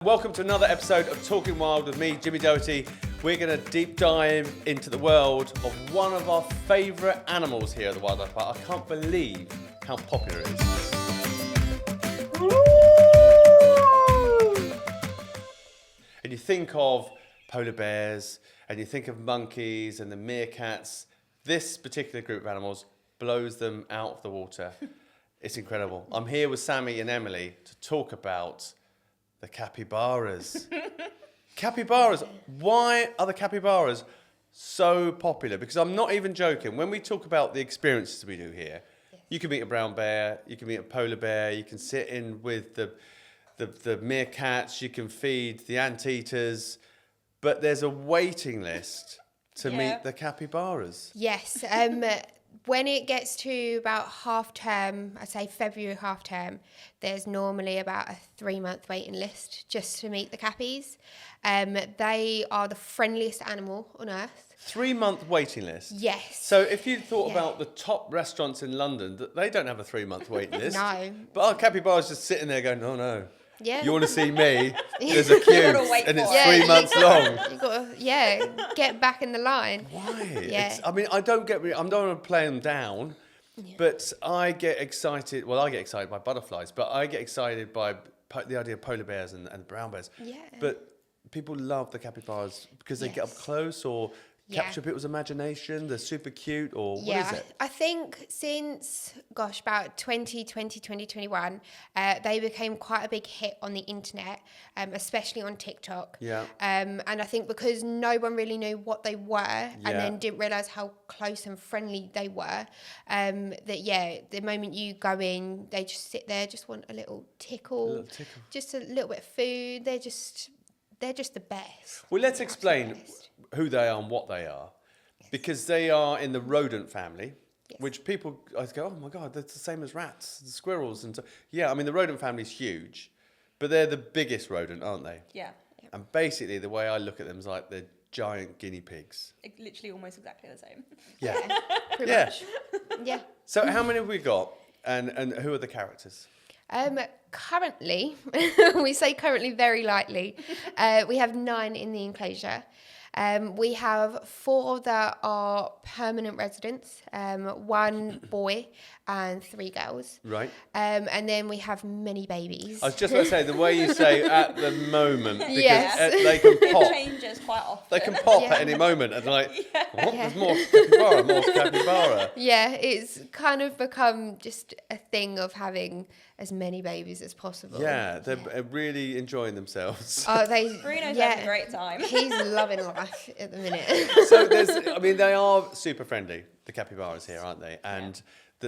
Welcome to another episode of Talking Wild with me, Jimmy Doherty. We're going to deep dive into the world of one of our favourite animals here at the Wildlife Park. I can't believe how popular it is. And you think of polar bears, and you think of monkeys and the meerkats. This particular group of animals blows them out of the water. It's incredible. I'm here with Sammie and Emily to talk about the capybaras. Capybaras. Why are the capybaras so popular? Because I'm not even joking. When we talk about the experiences we do here, you can meet a brown bear, you can meet a polar bear, you can sit in with the meerkats, you can feed the anteaters, but there's a waiting list to meet the capybaras. Yes. When it gets to about half term, I'd say February half term, there's normally about a 3-month waiting list just to meet the cappies. They are the friendliest animal on earth. 3-month waiting list? Yes. So if you thought about the top restaurants in London, they don't have a 3-month waiting list. No. But our capybara's just sitting there going, oh no. Yeah. You want to see me? There's a queue and it's 3 months long. You've got to, get back in the line. Why? Yeah. I don't want to play them down, but I get excited. Well, I get excited by butterflies, but I get excited by the idea of polar bears and brown bears. Yeah. But people love the capybaras because they get up close or capture people's imagination. They're super cute, or what is it? I think since, about 2020, 2021, they became quite a big hit on the internet, especially on TikTok. Yeah. And I think because no one really knew what they were and then didn't realise how close and friendly they were, the moment you go in, they just sit there, just want a little tickle. Just a little bit of food. They're just the best. Well, let's explain who they are and what they are, because they are in the rodent family, which people go, oh my God, that's the same as rats, the squirrels. And so, I mean, the rodent family is huge, but they're the biggest rodent, aren't they? Yeah. And basically, the way I look at them is like they're giant guinea pigs. Literally almost exactly the same. Yeah. Pretty much. Yeah. So how many have we got, and who are the characters? Currently, we say currently very lightly, we have 9 in the enclosure. We have 4 that are permanent residents, 1 boy and 3 girls. Right. And then we have many babies. I was just about to say, the way you say at the moment, because Yes. they can pop. It changes quite often. They can pop at any moment, and like, what? There's more capybara. Yeah, it's kind of become just a thing of having as many babies as possible. Yeah, they're really enjoying themselves. Oh, Bruno's having a great time. He's loving life at the minute. So they are super friendly, the capybaras here, aren't they? And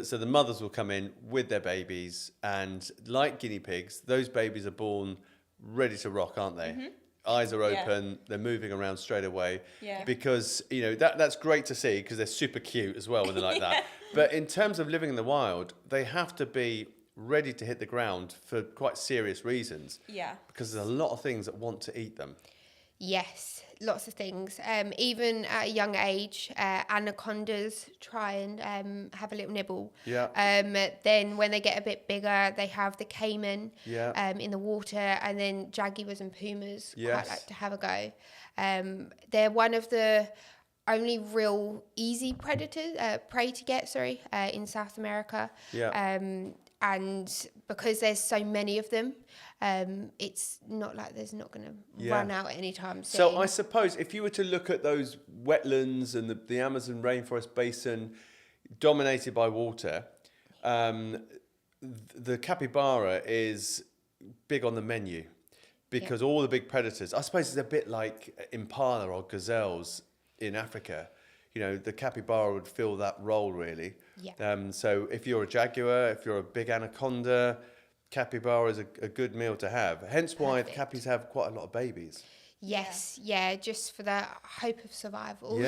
so the mothers will come in with their babies, and like guinea pigs, those babies are born ready to rock, aren't they? Mm-hmm. Eyes are open, they're moving around straight away. Yeah. Because, that's great to see because they're super cute as well when they're like that. But in terms of living in the wild, they have to be ready to hit the ground for quite serious reasons. Yeah. Because there's a lot of things that want to eat them. Yes, lots of things. Even at a young age, anacondas try and have a little nibble. Yeah. Then when they get a bit bigger, they have the caiman in the water, and then jaguars and pumas quite like to have a go. They're one of the only real easy prey to get, in South America. Yeah. And because there's so many of them, it's not like there's not going to run out anytime soon. So I suppose if you were to look at those wetlands and the Amazon rainforest basin dominated by water, the capybara is big on the menu because all the big predators, I suppose it's a bit like impala or gazelles in Africa. The capybara would fill that role, really. Yeah. So if you're a jaguar, if you're a big anaconda, capybara is a good meal to have. Hence why cappies have quite a lot of babies. Yes, just for the hope of survival.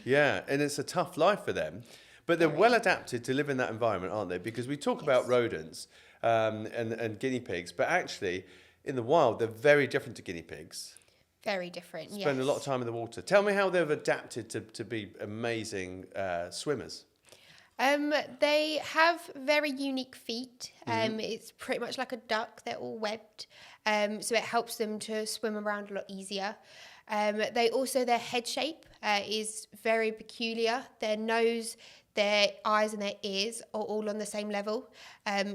Yeah, and it's a tough life for them. But they're well adapted to live in that environment, aren't they? Because we talk about rodents and guinea pigs, but actually, in the wild, they're very different to guinea pigs. Very different, Spend a lot of time in the water. Tell me how they've adapted to be amazing swimmers. They have very unique feet. It's pretty much like a duck. They're all webbed. So it helps them to swim around a lot easier. Their head shape is very peculiar. Their nose, their eyes and their ears are all on the same level.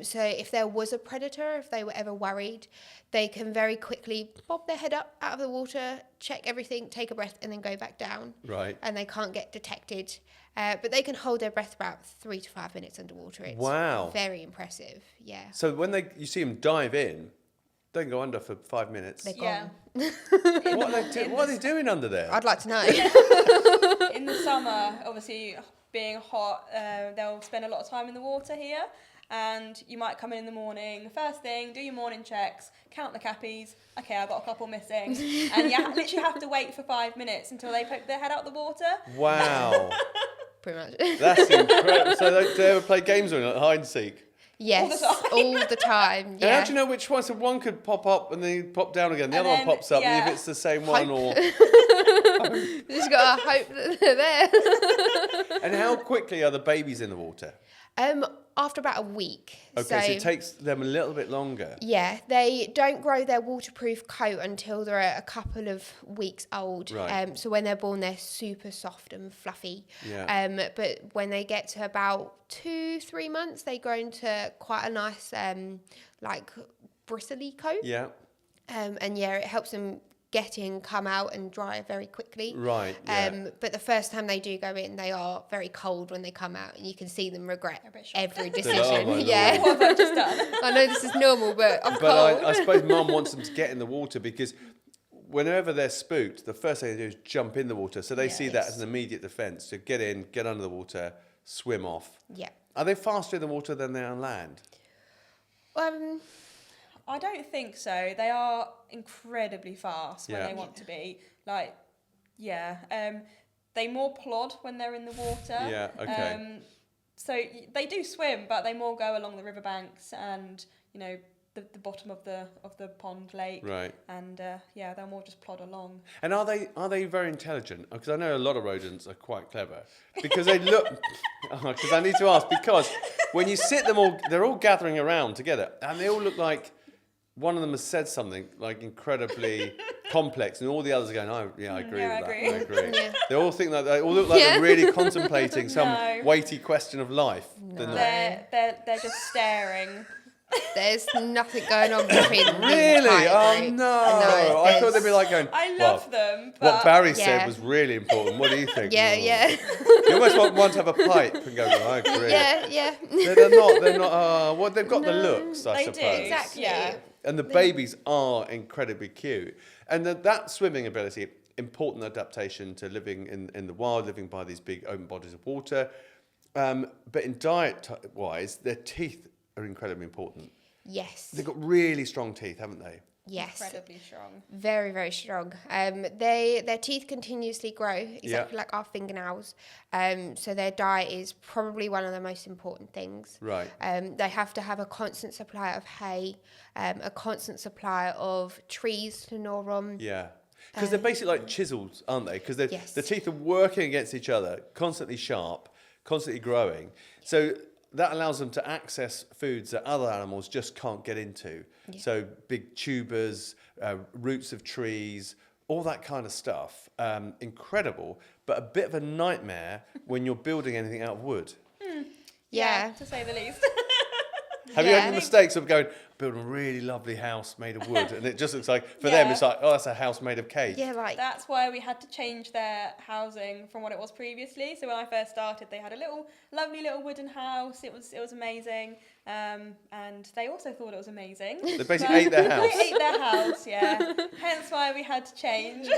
So if there was a predator, if they were ever worried, they can very quickly bob their head up out of the water, check everything, take a breath, and then go back down. Right. And they can't get detected. But they can hold their breath about 3 to 5 minutes underwater. It's very impressive. Yeah. So when you see them dive in, they can go under for 5 minutes. They're gone. What are they doing under there? I'd like to know. In the summer, obviously being hot, they'll spend a lot of time in the water here. And you might come in the morning, first thing, do your morning checks, count the cappies. Okay, I've got a couple missing. And you literally have to wait for 5 minutes until they poke their head out the water. Wow. Pretty much. That's incredible. So they ever play games with it, like hide and seek? Yes, all the time. Yeah. And how do you know which one? So one could pop up and then pop down again. The other one pops up, and if it's the same one or... You just got to hope that they're there. And how quickly are the babies in the water? After about a week. Okay, so it takes them a little bit longer. Yeah, they don't grow their waterproof coat until they're a couple of weeks old. Right. So when they're born, they're super soft and fluffy. Yeah. But when they get to about 2-3 months, they grow into quite a nice, bristly coat. Yeah. It helps them get in, come out and dry very quickly. Right, yeah. But the first time they do go in, they are very cold when they come out, and you can see them regret every decision. Oh, yeah. What have I just done? I know this is normal, but I'm cold. But I suppose Mum wants them to get in the water because whenever they're spooked, the first thing they do is jump in the water. So they see that as an immediate defence. So get in, get under the water, swim off. Yeah. Are they faster in the water than they are on land? I don't think so. They are incredibly fast when they want to be. They more plod when they're in the water. Yeah, okay. So they do swim, but they more go along the riverbanks and, the bottom of the pond, lake. Right. And, they'll more just plod along. And are they very intelligent? Because I know a lot of rodents are quite clever. Because they look... Because I need to ask, because when you sit them all... They're all gathering around together, and they all look like... One of them has said something like incredibly complex, and all the others are going, "Oh, yeah, I agree with that. I agree." Yeah. They all think that they all look like they're really contemplating some weighty question of life. No. They're just staring. There's nothing going on between them. Really? Oh no! I thought they'd be like going. I love them. But what Barry said was really important. What do you think? Yeah. You almost want one to have a pipe and go, I agree. Yeah. They're not. Well, they've got the looks, I suppose. They do, exactly. Yeah. And the babies are incredibly cute. And that swimming ability, important adaptation to living in the wild, living by these big open bodies of water. But in diet-wise, their teeth are incredibly important. Yes. They've got really strong teeth, haven't they? Yes. Incredibly strong. Very, very strong. Their teeth continuously grow, exactly like our fingernails. So their diet is probably one of the most important things. Right. They have to have a constant supply of hay, a constant supply of trees to gnaw on. Yeah. Because they're basically like chisels, aren't they? Because the teeth are working against each other, constantly sharp, constantly growing. So that allows them to access foods that other animals just can't get into. Yeah. So big tubers, roots of trees, all that kind of stuff. Incredible, but a bit of a nightmare when you're building anything out of wood. Yeah. To say the least. Have you had any mistakes of building a really lovely house made of wood, and it just looks like, for them, it's like, oh, that's a house made of cake. Yeah, like... That's why we had to change their housing from what it was previously. So when I first started, they had a lovely little wooden house. It was amazing. And they also thought it was amazing. They basically ate their house. They ate their house, yeah. Hence why we had to change.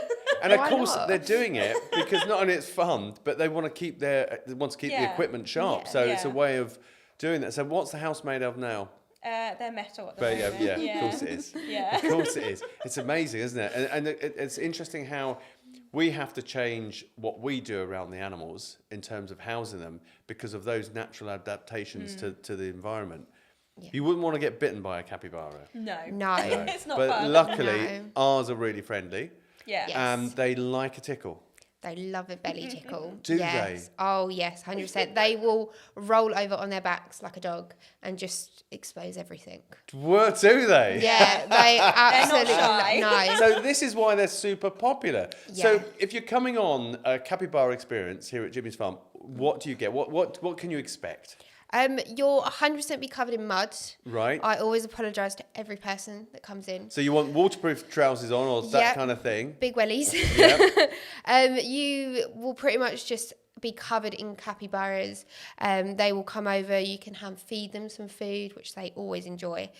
And of course, they're doing it because not only it's fun, but they want to keep the equipment sharp. Yeah, so it's a way of doing that. So what's the house made of now? They're metal at the moment. Yeah, of course it is. Yeah. Of course it is. It's amazing, isn't it? And it's interesting how we have to change what we do around the animals in terms of housing them because of those natural adaptations to the environment. Yeah. You wouldn't want to get bitten by a capybara. No. It's not but fun. Luckily, ours are really friendly. Yeah. And they like a tickle. They love a belly tickle. Do yes. they? Oh, yes, 100%. They will roll over on their backs like a dog and just expose everything. What do they? Yeah, they absolutely shy. no. So this is why they're super popular. Yeah. So if you're coming on a capybara experience here at Jimmy's Farm, what do you get? What can you expect? You'll 100% be covered in mud. Right. I always apologise to every person that comes in. So you want waterproof trousers on or that Yep. kind of thing? Big wellies. Yep. You will pretty much just be covered in capybaras. They will come over. You can hand feed them some food, which they always enjoy.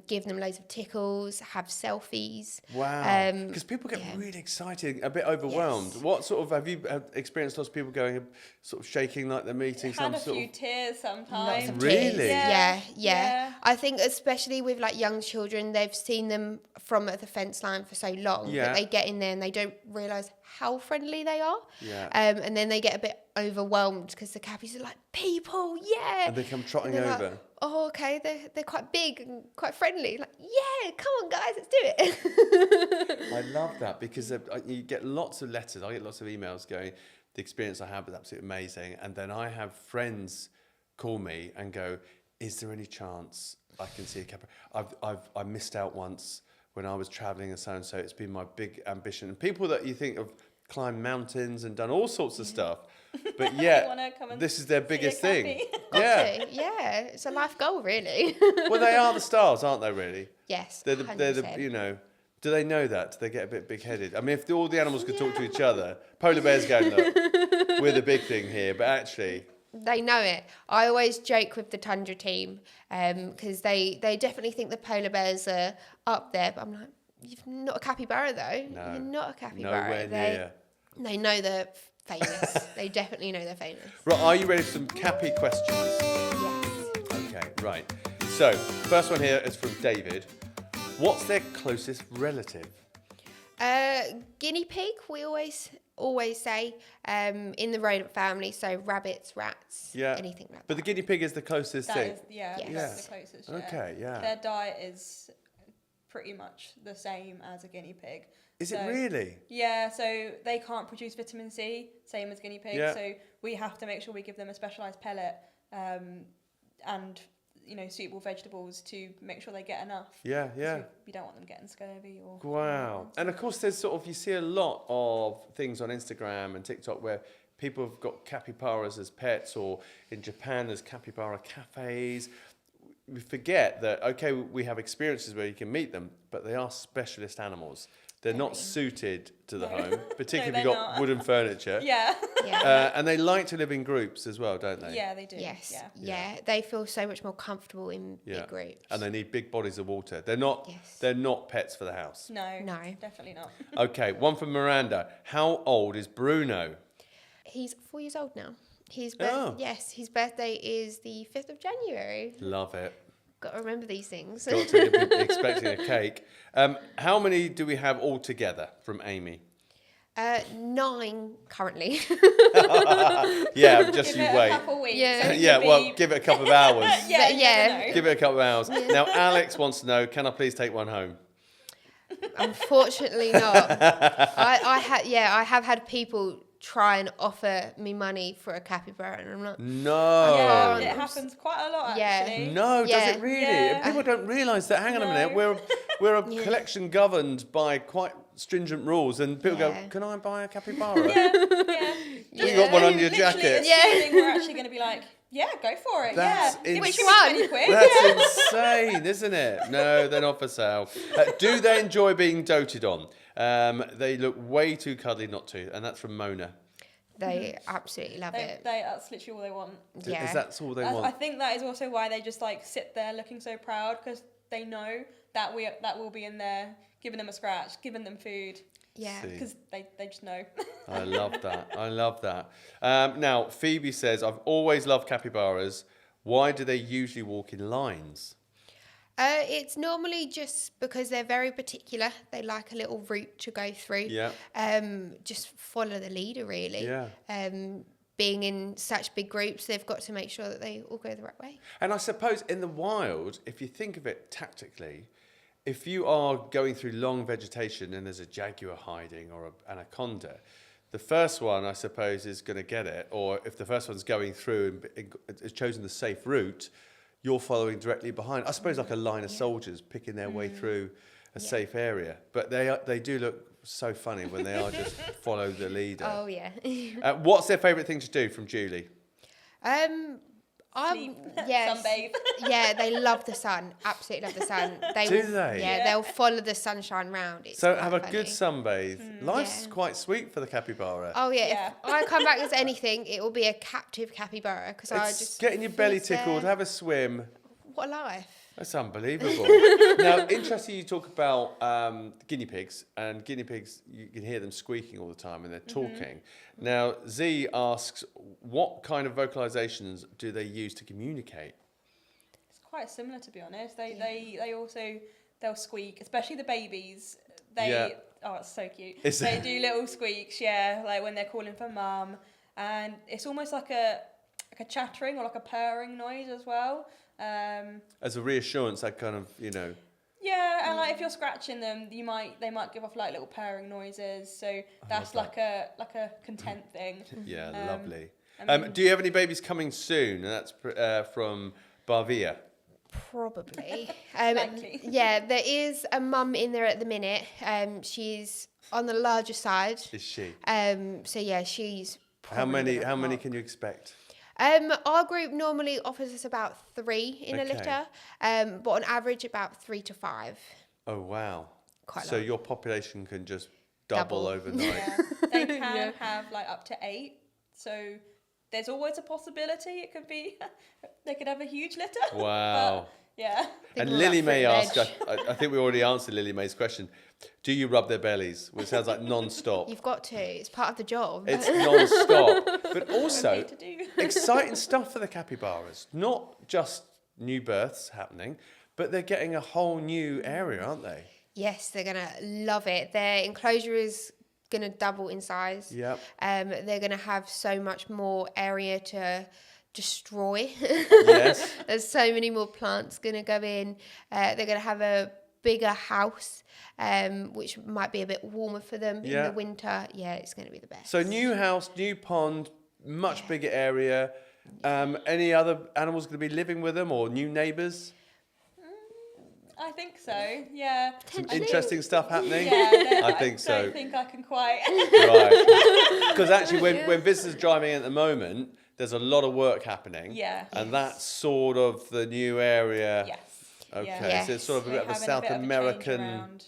Give them loads of tickles. Have selfies. Wow. Because people get really excited, a bit overwhelmed. Yes. What sort of have you experienced? Lots of people going, sort of shaking like they're meeting some Had a sort few of. tears sometimes. Lots of Really? tears. Yeah. Yeah. I think especially with like young children, they've seen them from the fence line for so long Yeah. that they get in there and they don't realise how friendly they are. Yeah. And then they get a bit overwhelmed because the cappies are like, people, yeah. And they come trotting And they're over. like, oh, okay, they're quite big and quite friendly. Like, yeah, come on, guys, let's do it. I love that because you get lots of letters. I get lots of emails going, the experience I had was absolutely amazing. And then I have friends call me and go, is there any chance I can see a capybara? I missed out once when I was traveling and so. It's been my big ambition. And people that you think have climbed mountains and done all sorts of stuff, but yet this is their biggest thing. Yeah. Yeah, it's a life goal, really. Well, they are the stars, aren't they, really? Yes, They're 100%. the, you know, do they know that? Do they get a bit big-headed? I mean, if all the animals could talk to each other, polar bears going, look, we're the big thing here, but actually... They know it. I always joke with the Tundra team because they definitely think the polar bears are up there, but I'm like, you're not a capybara, though. No, you're not a capybara. nowhere near. They know they're famous. They definitely know they're famous. Right, are you ready for some Cappy questions? Yes. Okay, right. So, first one here is from David. What's their closest relative? Guinea pig, we always say, in the rodent family, so rabbits, rats, anything like that. But the guinea pig is the closest thing. Yes. That's the closest. Yeah. Okay, yeah. Their diet is pretty much the same as a guinea pig. Is it really? Yeah, so they can't produce vitamin C, same as guinea pigs. Yeah. So we have to make sure we give them a specialised pellet and suitable vegetables to make sure they get enough. Yeah. So we don't want them getting scurvy or. Wow. And of course, there's you see a lot of things on Instagram and TikTok where people have got capybaras as pets, or in Japan there's capybara cafes. We forget that, okay, we have experiences where you can meet them, but they are specialist animals. They're not suited to the home, particularly if you've got wooden furniture. Yeah. And they like to live in groups as well, don't they? Yeah, they do. Yes. Yeah. They feel so much more comfortable in big groups. And they need big bodies of water. They're not pets for the house. No, No. definitely not. Okay, one from Miranda. How old is Bruno? He's 4 years old now. His birthday is the 5th of January. Love it. Got to remember these things. Got to be expecting a cake. How many do we have all together from Amy? 9 currently. Yeah, just Give you it wait. a couple weeks. Yeah. Yeah, well, give it a couple of hours. Yeah. Yeah. You never know. Give it a couple of hours. Now, Alex wants to know, can I please take one home? Unfortunately not. I have had people try and offer me money for a capybara, and I'm like, No. Yeah, it happens quite a lot actually. No, Yeah. does it really? Yeah. And people don't realise that. Hang on a minute, we're a collection governed by quite stringent rules, and people go, "Can I buy a capybara?" Yeah. You got one on your Literally, jacket. assuming we're actually going to be like, yeah, go for it. That's Which one? £20. That's insane, isn't it? No, they're not for sale. Do they enjoy being doted on? They look way too cuddly not to, and that's from Mona. they absolutely love it. That's literally all they want. Yeah. Is that all they want? I think that is also why they just like sit there looking so proud, because they know that we'll be in there giving them a scratch, giving them food. Yeah. Because they just know. I love that. Now, Phoebe says, I've always loved capybaras. Why do they usually walk in lines? It's normally just because they're very particular. They like a little route to go through. Yeah. Just follow the leader, really. Yeah. Being in such big groups, they've got to make sure that they all go the right way. And I suppose in the wild, if you think of it tactically, if you are going through long vegetation and there's a jaguar hiding or an anaconda, the first one, I suppose, is going to get it. Or if the first one's going through and has chosen the safe route, you're following directly behind. I suppose like a line of soldiers picking their way through a safe area. But they do look so funny when they are just follow the leader. Oh, yeah. What's their favourite thing to do from Julie? Sleep, yes. sunbathe. Yeah, they love the sun. Absolutely love the sun. Do they? Yeah, they'll follow the sunshine round. It's So quite have a funny. good sunbathe. Life's quite sweet for the capybara. Oh yeah, Yeah. if I come back as anything, it will be a captive capybara because I It's just getting your belly feel there. tickled, have a swim. What a life. That's unbelievable. Now, interesting you talk about guinea pigs, and guinea pigs, you can hear them squeaking all the time and they're talking. Now, Z asks, what kind of vocalizations do they use to communicate? It's quite similar, to be honest. They'll squeak, especially the babies. Oh, it's so cute. They do little squeaks, like when they're calling for mum, and it's almost like a chattering or like a purring noise as well. As a reassurance, that kind of, Yeah, and like if you're scratching them, they might give off like little purring noises. So that's like a content thing. Yeah, lovely. I mean, do you have any babies coming soon? And that's from Bavia. Probably. Likely. Yeah, there is a mum in there at the minute. She's on the larger side. Is she? So yeah, she's. How many can you expect? Our group normally offers us about 3 in a litter, but on average about 3 to 5. Oh wow! Quite a So lot. your population can just double overnight. Yeah. They can have like up to 8. So there's always a possibility it could be they could have a huge litter. Wow. But, yeah. And we're Lily up for May an asked, edge. I think we already answered Lily May's question. Do you rub their bellies? Which sounds like non-stop. You've got to. It's part of the job. It's non-stop. But also, Okay to do. exciting stuff for the capybaras. Not just new births happening, but they're getting a whole new area, aren't they? Yes, they're going to love it. Their enclosure is going to double in size. Yep. They're going to have so much more area to destroy. Yes. There's so many more plants going to go in. They're going to have a bigger house, which might be a bit warmer for them in the winter. Yeah, it's going to be the best. So new house, new pond, much bigger area. Any other animals going to be living with them or new neighbours? I think so, yeah. Some interesting stuff happening? Yeah, I think so. I don't think I can quite. Right. Because actually when visitors are driving in at the moment, there's a lot of work happening. Yeah. And that's sort of the new area. Yes. Okay, Yes. so it's sort of a We're bit of a having South bit of a change American around.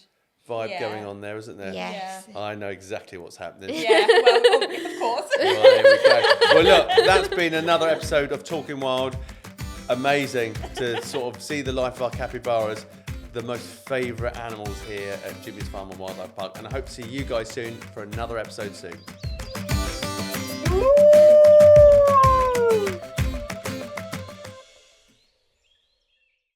vibe Yeah. going on there, isn't there? Yes. I know exactly what's happening. Yeah, well, of course. Well, there we go. Well, look, that's been another episode of Talking Wild. Amazing to sort of see the life of our capybaras, the most favourite animals here at Jimmy's Farm and Wildlife Park. And I hope to see you guys soon for another episode soon.